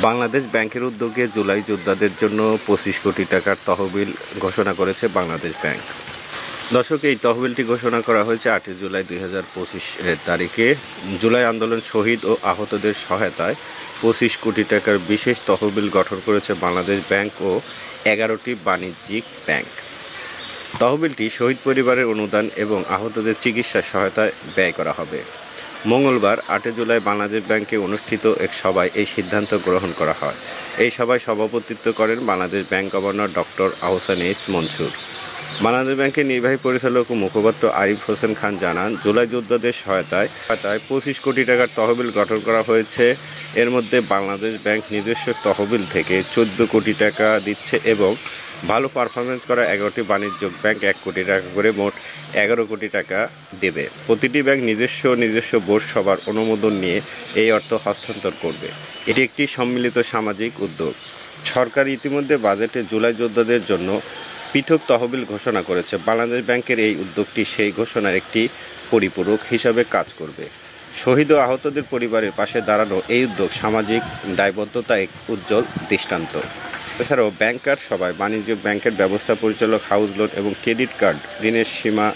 বাংলাদেশ ব্যাংকের উদ্যোগে জুলাই যোদ্ধাদের জন্য 25 কোটি টাকার তহবিল ঘোষণা করেছে বাংলাদেশ ব্যাংক। দর্শক, এই তহবিলটি ঘোষণা করা হয়েছে 8 জুলাই 2025 তারিখে। জুলাই আন্দোলন শহীদ ও আহতদের সহায়তায় 25 কোটি টাকার বিশেষ তহবিল গঠন করেছে বাংলাদেশ ব্যাংক ও 11টি বাণিজ্যিক ব্যাংক। তহবিলটি শহীদ পরিবারের অনুদান এবং আহতদের চিকিৎসা সহায়তায় ব্যয় করা হবে। মঙ্গলবার 8 জুলাই বাংলাদেশ ব্যাংকে অনুষ্ঠিত এক সভায় এই সিদ্ধান্ত গ্রহণ করা হয়। এই সভায় সভাপতিত্ব করেন Bangladesh bank governor doctor Ahsan H Mansur. Bangladesh ব্যাংকের নির্বাহী পরিচালক ও মুখপাত্র আরিফ হোসেন খান জানান, জুলাই যোদ্ধাদের সহায়তায় 25 কোটি টাকার তহবিল গঠন করা হয়েছে। এর মধ্যে বাংলাদেশ ব্যাংক নিজস্ব তহবিল থেকে 14 কোটি টাকা দিচ্ছে এবং ভালো পারফরমেন্স করা 11টি বাণিজ্যিক ব্যাংক 1 কোটি টাকা করে মোট 11 কোটি টাকা দেবে। প্রতিটি ব্যাংক নিজস্ব বোর্ড সভার অনুমোদন নিয়ে এই অর্থ হস্তান্তর করবে। এটি একটি সম্মিলিত সামাজিক উদ্যোগ। সরকার ইতিমধ্যে বাজেটে জুলাই যোদ্ধাদের জন্য পৃথক তহবিল ঘোষণা করেছে। বাংলাদেশ ব্যাংকের এই উদ্যোগটি সেই ঘোষণার একটি পরিপূরক হিসাবে কাজ করবে। শহীদ ও আহতদের পরিবারের পাশে দাঁড়ানো এই উদ্যোগ সামাজিক দায়বদ্ধতা এক উজ্জ্বল দৃষ্টান্ত। এছাড়াও ব্যাংকার সভায় বাণিজ্যিক ব্যাংকের ব্যবস্থা পরিচালক হাউস লোন এবং ক্রেডিট কার্ড ঋণের সীমা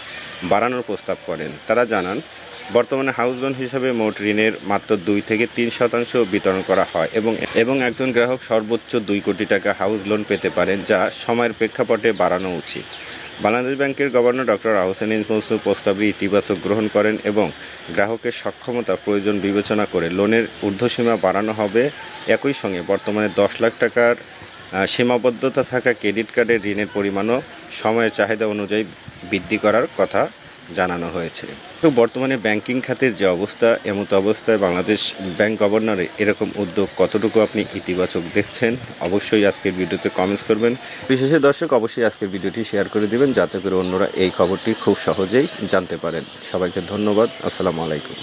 বাড়ানোর প্রস্তাব করেন। তারা জানান, বর্তমানে হাউস লোন হিসাবে মোট ঋণের মাত্র 2 থেকে 3% বিতরণ করা হয় এবং একজন গ্রাহক সর্বোচ্চ 2 কোটি টাকা হাউস লোন পেতে পারেন, যা সময়ের প্রেক্ষাপটে বাড়ানো উচিত। বাংলাদেশ ব্যাংকের governor doctor Ahsan H Mansur প্রস্তাবটি ইতিবাচক গ্রহণ করেন এবং গ্রাহকের সক্ষমতা প্রয়োজন বিবেচনা করে লোনের ঊর্ধ্বসীমা বাড়ানো হবে। একই সঙ্গে বর্তমানে 10 লাখ টাকার সীমাবদ্ধতা থাকা ক্রেডিট কার্ডের ঋণের পরিমাণও সময়ের চাহিদা অনুযায়ী বৃদ্ধি করার কথা জানানো হয়েছে। তো বর্তমানে ব্যাংকিং খাতের যে অবস্থা, এমতো অবস্থায় বাংলাদেশ ব্যাংক গভর্নরের এরকম উদ্যোগ কতটুকু আপনি ইতিবাচক দেখছেন, অবশ্যই আজকের ভিডিওতে কমেন্টস করবেন। বিশেষ দর্শক, অবশ্যই আজকের ভিডিওটি শেয়ার করে দিবেন যাতে করে অন্যরা এই খবরটি খুব সহজেই জানতে পারেন। সবাইকে ধন্যবাদ। আসসালামু আলাইকুম।